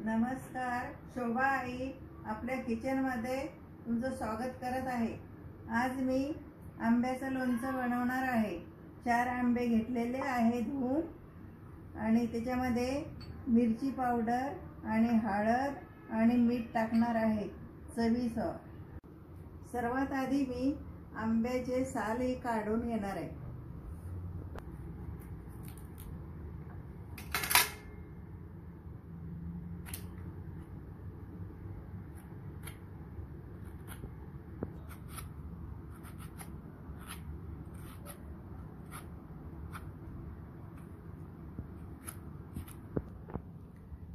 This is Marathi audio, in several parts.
नमस्कार, शोभा आई आपल्या किचनमध्ये तुमचं स्वागत करत आहे। आज मी आंब्याचं लोणचं बनवणार आहे। 4 आंबे घेतलेले आहे धुवून आणि त्याच्यामध्ये मिरची पावडर आणि हळद आणि मीठ टाकणार आहे चवीनुसार। सर्वात आधी मी आंब्याचे साल काढून घेणार आहे।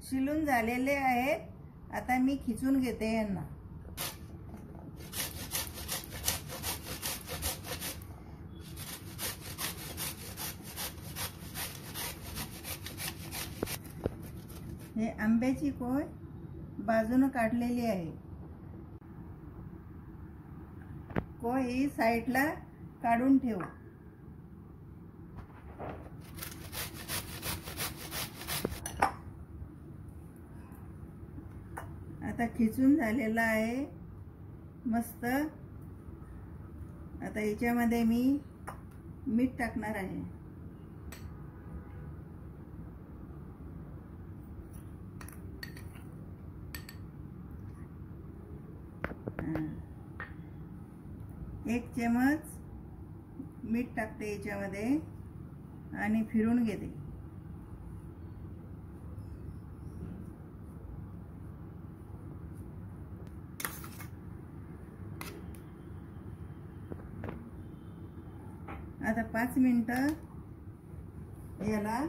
शिलून झालेले आहेत। आता मी खिचून घेते यांना। हे आंब्याची कोय बाजूने काढलेली आहे। कोय ही साईडला काढून ठेवू। आता खिचून झालेला आहे मस्त। आता याच्यामध्ये मी मीठ टाकणार आहे। एक चमच मीठ टाकते याच्यामध्ये आणि फिरून घेते। आता 5 मिनिटं याला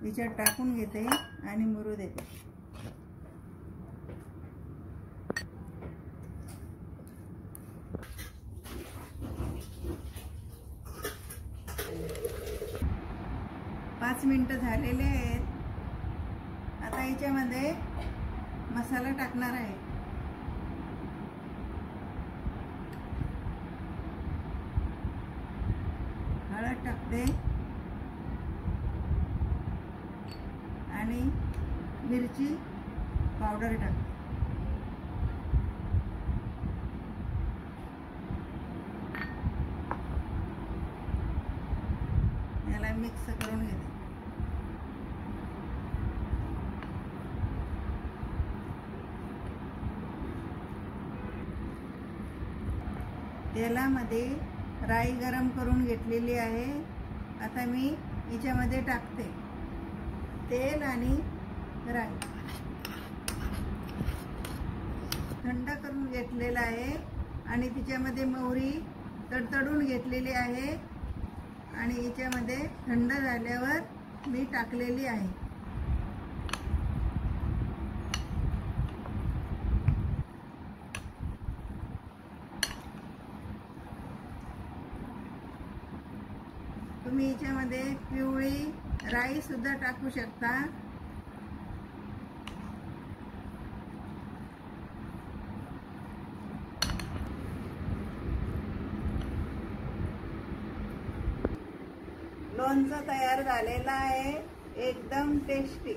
याच्यात टाकून घेते आणि मुरू देते। पाच मिनिटं झालेले आहेत। आता याच्यामध्ये मसाला टाकणार आहे। हळद टाकते आणि मिरची पावडर टाकते। याला मिक्स करून घेते। तेलामध्ये राई गरम करून घेतलेली आहे। आता मी याच्यामध्ये टाकते तेल आणि राई। थंड करून घेतलेला आहे आणि त्याच्यामध्ये मोहरी तडतडून घेतलेली आहे आणि याच्यामध्ये थंड झाल्यावर मी टाकलेली आहे। तुम्ही याच्यामध्ये पिवळी राई सुद्धा टाकू शकता। लोणचं तयार झालेलं आहे, एकदम टेस्टी।